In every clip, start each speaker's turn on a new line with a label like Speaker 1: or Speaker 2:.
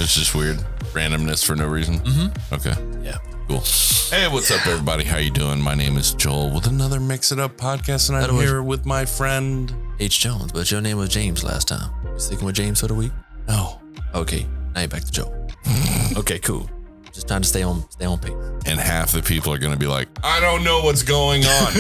Speaker 1: It's just weird. Randomness for no reason.
Speaker 2: Mm-hmm.
Speaker 1: Okay.
Speaker 2: Yeah.
Speaker 1: Cool. Hey, what's up, everybody? How you doing? My name is Joel with another Mix It Up podcast, and I'm here with my friend
Speaker 2: H. Jones, but your name was James last time. You sticking with James for the week?
Speaker 1: No.
Speaker 2: Okay. Now you're back to Joel. Okay, cool. Just trying to stay on pace.
Speaker 1: And half the people are going to be like, I don't know what's going on.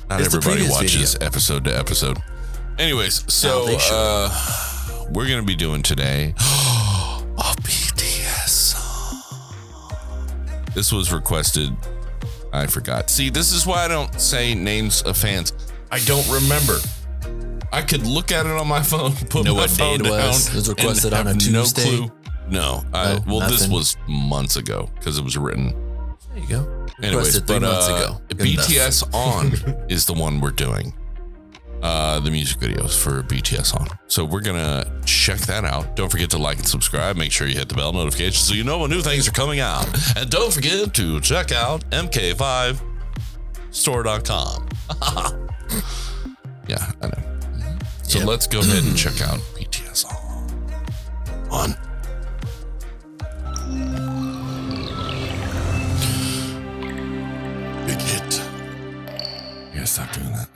Speaker 1: Not everybody watches episode to episode. Anyways, so we're going to be doing today a BTS song. This was requested. I forgot. See, this is why I don't say names of fans. I don't remember. I could look at it on my phone, put my phone down.
Speaker 2: It was requested on a Tuesday.
Speaker 1: No clue. No. This was months ago because it was written.
Speaker 2: There you go.
Speaker 1: Anyways,
Speaker 2: but 3 months ago.
Speaker 1: BTS On is the one we're doing. The music videos for BTS On. So we're going to check that out. Don't forget to like and subscribe. Make sure you hit the bell notification so you know when new things are coming out. And don't forget to check out Mk5 store.com. Yeah, I know. So let's go ahead and check out BTS On. Big hit. You gotta stop doing that.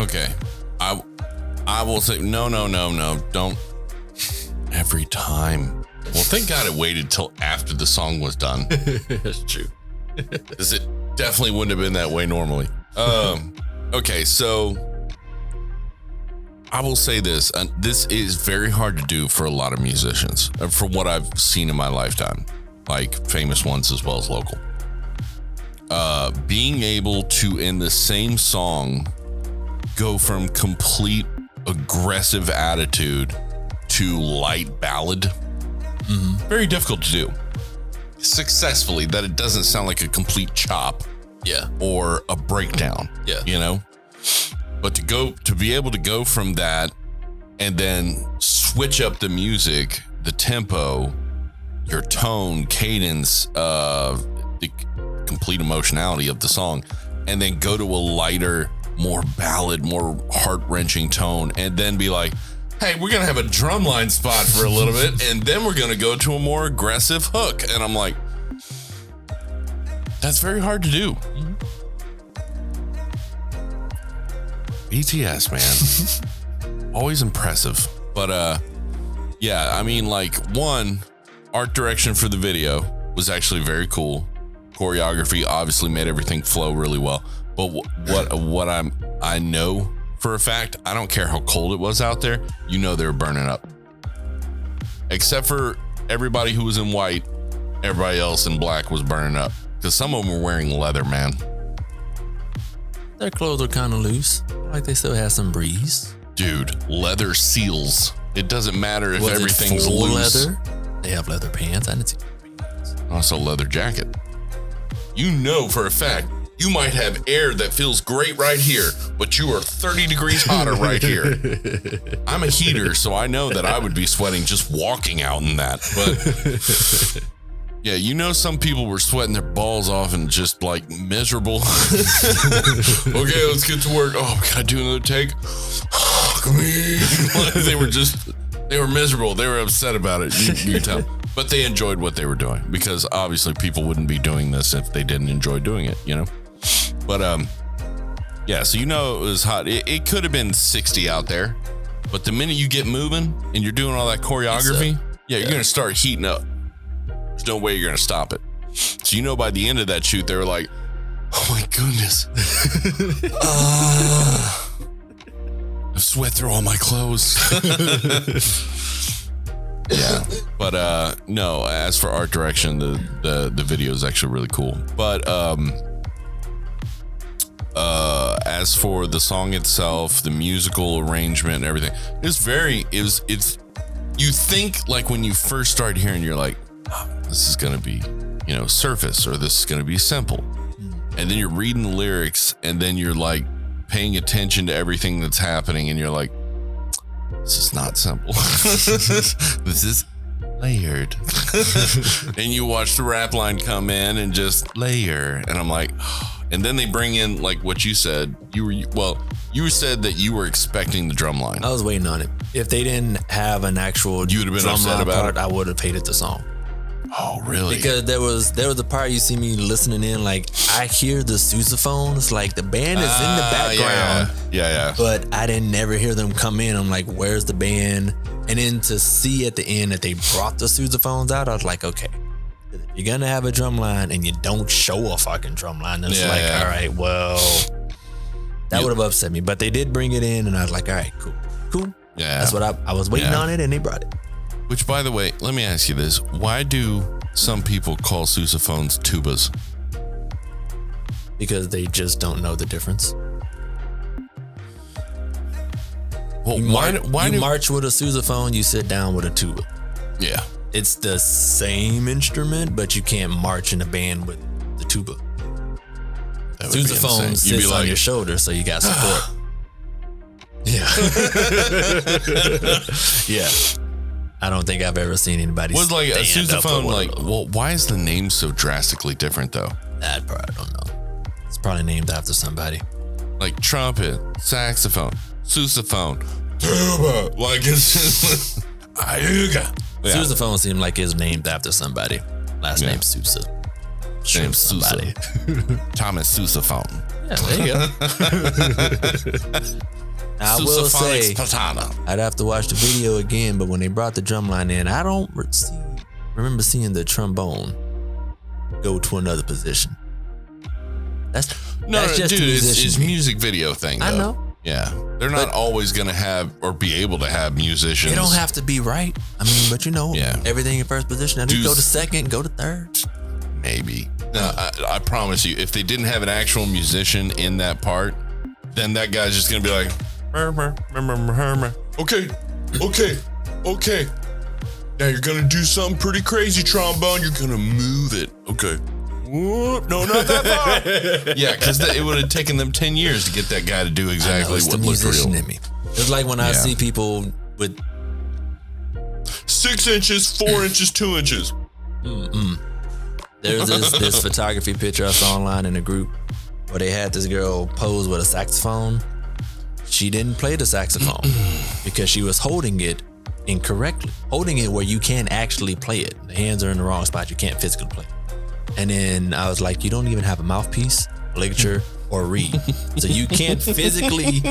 Speaker 1: Okay. I will say, no. Don't. Every time. Well, thank God it waited till after the song was done.
Speaker 2: That's true.
Speaker 1: Because it definitely wouldn't have been that way normally. Okay, so I will say this. This is very hard to do for a lot of musicians, from what I've seen in my lifetime, like famous ones as well as local. Being able to, in the same song, go from complete aggressive attitude to light ballad. Very difficult to do successfully, that it doesn't sound like a complete chop or a breakdown, you know, but to be able to go from that and then switch up the music, the tempo, your tone, cadence, the complete emotionality of the song, and then go to a lighter, more ballad, more heart-wrenching tone, and then be like, hey, we're gonna have a drumline spot for a little bit, and then we're gonna go to a more aggressive hook. And I'm like, that's very hard to do. BTS, man. Always impressive. But yeah, I mean, like, one, art direction for the video was actually very cool. Choreography obviously made everything flow really well. But what I know for a fact, I don't care how cold it was out there, you know they were burning up. Except for everybody who was in white, everybody else in black was burning up. Because some of them were wearing leather, man.
Speaker 2: Their clothes are kind of loose. Like they still have some breeze.
Speaker 1: Dude, leather seals. It doesn't matter if
Speaker 2: Was
Speaker 1: everything's
Speaker 2: it full
Speaker 1: loose.
Speaker 2: leather? They have leather pants. I didn't see pants.
Speaker 1: Also, leather jacket. You know for a fact, you might have air that feels great right here, but you are 30 degrees hotter right here. I'm a heater, so I know that I would be sweating just walking out in that. But yeah, you know, some people were sweating their balls off and just like miserable. Okay, let's get to work. Oh, can I do another take? Come here. They were miserable. They were upset about it. You can tell. But they enjoyed what they were doing, because obviously people wouldn't be doing this if they didn't enjoy doing it, you know? But yeah, so you know it was hot. It could have been 60 out there, but the minute you get moving and you're doing all that choreography, you're gonna start heating up. There's no way you're gonna stop it. So you know by the end of that shoot, they were like, "Oh my goodness, I sweat through all my clothes." Yeah, but no. As for art direction, the video is actually really cool. But as for the song itself, the musical arrangement and everything, it's you think, like, when you first start hearing, you're like, oh, this is gonna be, you know, surface, or this is gonna be simple. And then you're reading the lyrics, and then you're like paying attention to everything that's happening, and you're like, this is not simple. This is layered. And you watch the rap line come in and just layer, and I'm like, and then they bring in, like what you said. You said that you were expecting the drum line.
Speaker 2: I was waiting on it. If they didn't have an actual
Speaker 1: you would have been upset about it.
Speaker 2: I would have hated the song.
Speaker 1: Oh, really?
Speaker 2: Because there was a part you see me listening in, like, I hear the sousaphones, like the band is in the background.
Speaker 1: Yeah.
Speaker 2: But I didn't never hear them come in. I'm like, where's the band? And then to see at the end that they brought the sousaphones out, I was like, okay, you're gonna have a drum line and you don't show a fucking drum line. It's all right, well, that would have upset me. But they did bring it in, and I was like, all right, cool. Yeah. That's what I was waiting on it, and they brought it.
Speaker 1: Which, by the way, let me ask you this. Why do some people call sousaphones tubas?
Speaker 2: Because they just don't know the difference.
Speaker 1: Well, why
Speaker 2: you march with a sousaphone, you sit down with a tuba.
Speaker 1: Yeah.
Speaker 2: It's the same instrument, but you can't march in a band with the tuba. Sousaphone sits on your shoulder, so you got support. Yeah. Yeah. I don't think I've ever seen anybody
Speaker 1: was like a sousaphone, like, well, why is the name so drastically different, though?
Speaker 2: That part, I don't know. It's probably named after somebody.
Speaker 1: Like trumpet, saxophone, sousaphone, tuba. Like, it's Ayuga. Yeah.
Speaker 2: Sousaphone seemed like it's named after somebody. Last name Sousa.
Speaker 1: Named Sousa. Thomas Sousaphone.
Speaker 2: Yeah, there you go. I will say, I'd have to watch the video again, but when they brought the drum line in, I don't remember seeing the trombone go to another position. That's just
Speaker 1: dude, it's music video thing, though.
Speaker 2: I know.
Speaker 1: Yeah. They're not always going to have or be able to have musicians.
Speaker 2: They don't have to be right. I mean, but everything in first position. I just go to second, go to third.
Speaker 1: Maybe. No, I promise you, if they didn't have an actual musician in that part, then that guy's just going to be like, okay. Now you're going to do something pretty crazy, trombone. You're going to move it. Okay. Whoop, no, not that far. Yeah, because it would have taken them 10 years to get that guy to do exactly what looked real.
Speaker 2: In me. It's like when I see people with
Speaker 1: 6 inches, 4 inches, 2 inches.
Speaker 2: There's this photography picture I saw online in a group where they had this girl pose with a saxophone. She didn't play the saxophone because she was holding it incorrectly. Holding it where you can't actually play it. The hands are in the wrong spot. You can't physically play it. And then I was like, you don't even have a mouthpiece, ligature, or reed. So you can't physically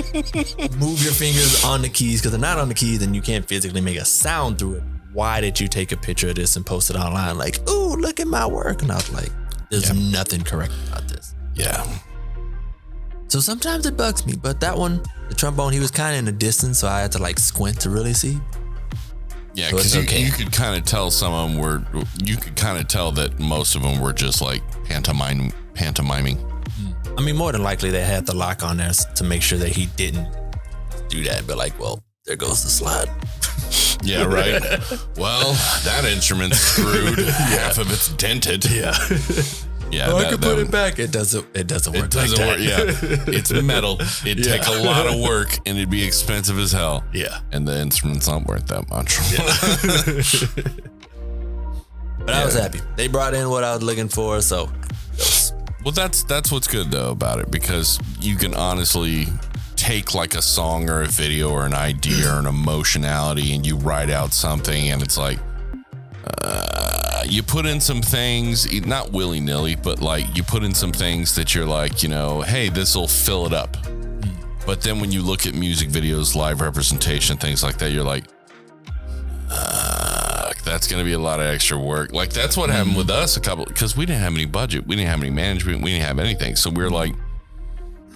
Speaker 2: move your fingers on the keys because they're not on the keys and you can't physically make a sound through it. Why did you take a picture of this and post it online? Like, ooh, look at my work. And I was like, there's nothing correct about this.
Speaker 1: Yeah.
Speaker 2: So sometimes it bugs me, but that one, the trombone, he was kind of in the distance, so I had to like squint to really see.
Speaker 1: Yeah, because you could kind of tell some of them were, you could kind of tell that most of them were just like pantomiming.
Speaker 2: I mean, more than likely they had the lock on there to make sure that he didn't do that, but like, well, there goes the slide.
Speaker 1: Yeah, right. Well, that instrument's screwed. Half of it's dented.
Speaker 2: Yeah.
Speaker 1: Yeah,
Speaker 2: I could put it back. It doesn't work.
Speaker 1: It doesn't work. Yeah, it's metal. It'd take a lot of work, and it'd be expensive as hell.
Speaker 2: Yeah,
Speaker 1: and the instrument's not worth that much.
Speaker 2: Yeah. But I was happy. They brought in what I was looking for. So,
Speaker 1: well, that's what's good though about it, because you can honestly take like a song or a video or an idea or an emotionality, and you write out something, and it's like. You put in some things, not willy-nilly, but like you put in some things that you're like, hey, this will fill it up. But then when you look at music videos, live representation, things like that, you're like, that's going to be a lot of extra work. Like that's what happened with us because we didn't have any budget. We didn't have any management. We didn't have anything. So we were like,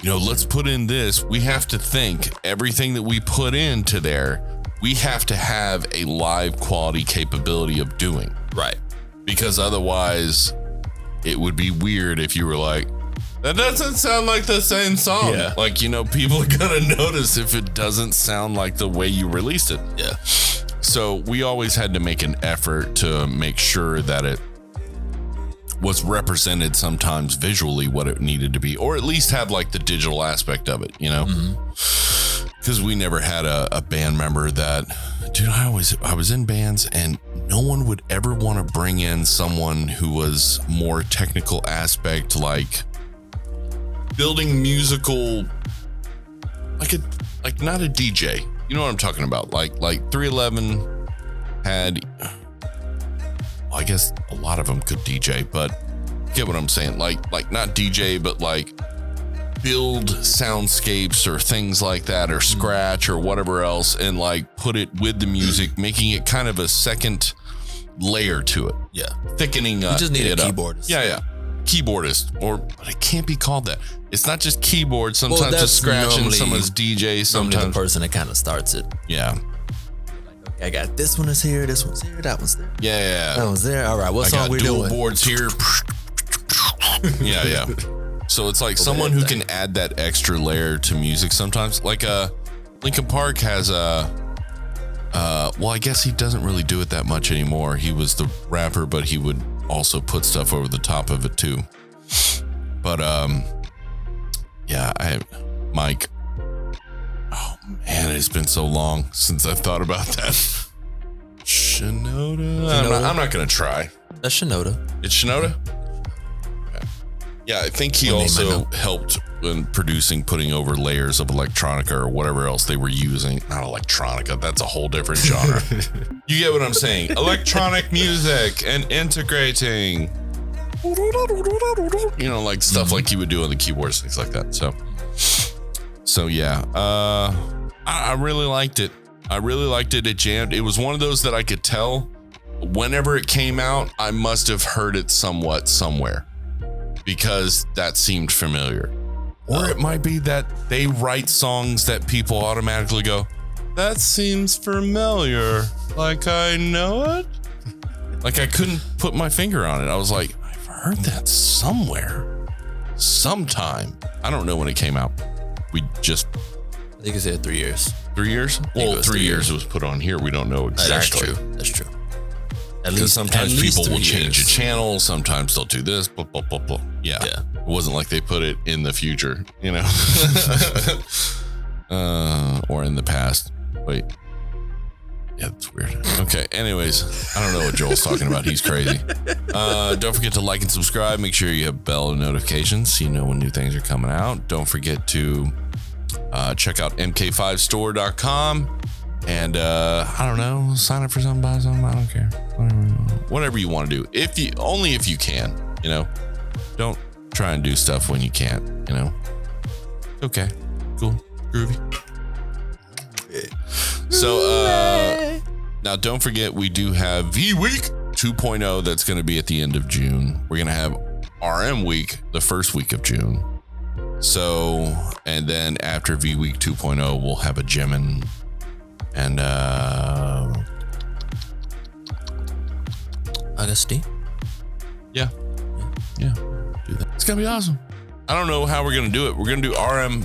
Speaker 1: let's put in this. We have to think everything that we put into there, we have to have a live quality capability of doing.
Speaker 2: Right.
Speaker 1: Because otherwise it would be weird if you were like, that doesn't sound like the same song.
Speaker 2: Yeah.
Speaker 1: Like, people are going to notice if it doesn't sound like the way you released it.
Speaker 2: Yeah.
Speaker 1: So we always had to make an effort to make sure that it was represented sometimes visually what it needed to be, or at least have like the digital aspect of it, because we never had a band member that, dude, I was in bands and no one would ever want to bring in someone who was more technical aspect, like building musical, like not a DJ. You know what I'm talking about? Like 311 had, well, I guess a lot of them could DJ, but get what I'm saying? Like not DJ, but like build soundscapes or things like that, or scratch or whatever else, and like put it with the music, making it kind of a second layer to it.
Speaker 2: Yeah.
Speaker 1: Thickening
Speaker 2: you just need a keyboardist.
Speaker 1: Yeah. Keyboardist, but it can't be called that. It's not just keyboard. Sometimes it's scratching, sometimes DJ, sometimes
Speaker 2: the person that kind of starts it.
Speaker 1: Yeah.
Speaker 2: Like, okay, I got this one is here, this one's here, that one's there.
Speaker 1: Yeah.
Speaker 2: That one's there. All right, what song we doing?
Speaker 1: Boards here. Yeah. So it's like someone who can add that extra layer to music sometimes. Like Linkin Park has well, I guess he doesn't really do it that much anymore. He was the rapper, but he would also put stuff over the top of it too. But yeah, Mike. Oh man, it's been so long since I've thought about that. Shinoda. I'm not gonna try.
Speaker 2: That's Shinoda.
Speaker 1: It's Shinoda. Okay. Yeah, I think he also helped in producing, putting over layers of electronica or whatever else they were using. Not electronica. That's a whole different genre. You get what I'm saying? Electronic music and integrating. you know, like stuff like you would do on the keyboards, things like that. So yeah, I really liked it. I really liked it. It jammed. It was one of those that I could tell whenever it came out, I must have heard it somewhat somewhere because that seemed familiar. Or it might be that they write songs that people automatically go, that seems familiar. Like I know it. Like I couldn't put my finger on it. I was like, I've heard that somewhere, sometime. I don't know when it came out. I
Speaker 2: think it said 3 years.
Speaker 1: 3 years? Well, 3 years it was put on here. We don't know exactly.
Speaker 2: That's true.
Speaker 1: Because sometimes people will change a channel. Sometimes they'll do this. Blah, blah, blah, blah. Yeah. It wasn't like they put it in the future, you know, or in the past. Wait. Yeah, that's weird. Okay. Anyways, I don't know what Joel's talking about. He's crazy. Don't forget to like and subscribe. Make sure you have bell notifications so you know when new things are coming out. Don't forget to check out Mk5Store.com and I don't know, sign up for something, buy something. I don't care. Whatever you want to do. If you can, you know, don't try and do stuff when you can't, you know. Okay. Cool. Groovy. So now don't forget we do have V Week 2.0 that's going to be at the end of June. We're going to have RM Week the first week of June. So, and then after V Week 2.0 we'll have a Jimin and
Speaker 2: Augustine.
Speaker 1: Yeah. Do that. It's going to be awesome. I don't know how we're going to do it. We're going to do RM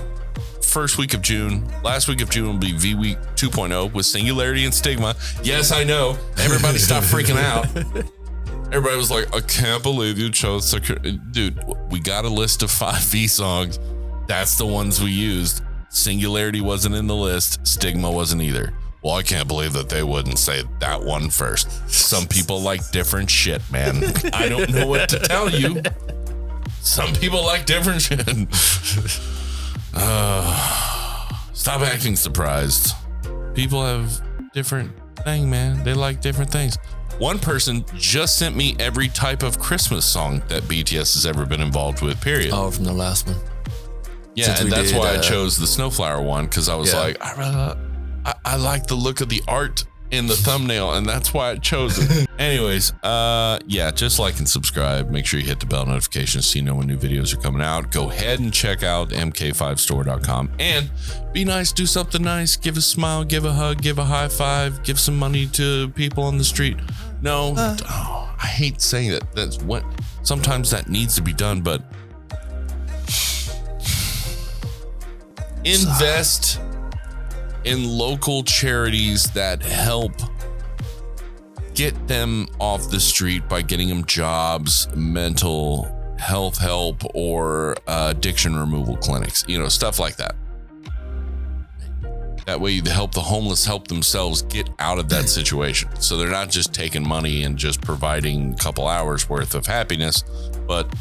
Speaker 1: first week of June. Last week of June will be V Week 2.0 with Singularity and Stigma. Yes, I know. Everybody stop freaking out. Everybody was like, I can't believe you chose dude, we got a list of 5 V songs. That's the ones we used. Singularity wasn't in the list. Stigma wasn't either. Well, I can't believe that they wouldn't say that one first. Some people like different shit, man. I don't know what to tell you. Some people like different shit. Stop acting surprised. People have different thing, man. They like different things. One person just sent me every type of Christmas song that BTS has ever been involved with, period.
Speaker 2: Oh, from the last one.
Speaker 1: Yeah, since and that's why I chose the Snowflower one, because I was like, I like the look of the art in the thumbnail, and that's why I chose it. Anyways, yeah, just like and subscribe. Make sure you hit the bell notifications so you know when new videos are coming out. Go ahead and check out mk5store.com and be nice, do something nice, give a smile, give a hug, give a high five, give some money to people on the street. No, I hate saying that. That's what sometimes that needs to be done, but invest in local charities that help get them off the street by getting them jobs, mental health help, or addiction removal clinics, you know, stuff like that. That way you help the homeless help themselves get out of that situation. So they're not just taking money and just providing a couple hours worth of happiness, but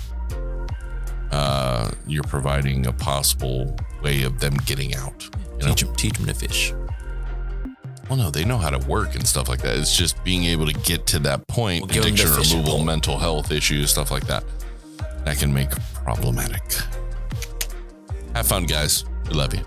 Speaker 1: you're providing a possible way of them getting out. You know?
Speaker 2: Teach them to fish.
Speaker 1: Well, no, they know how to work and stuff like that. It's just being able to get to that point, addiction removal, mental health issues, stuff like that. That can make problematic. Have fun, guys. We love you.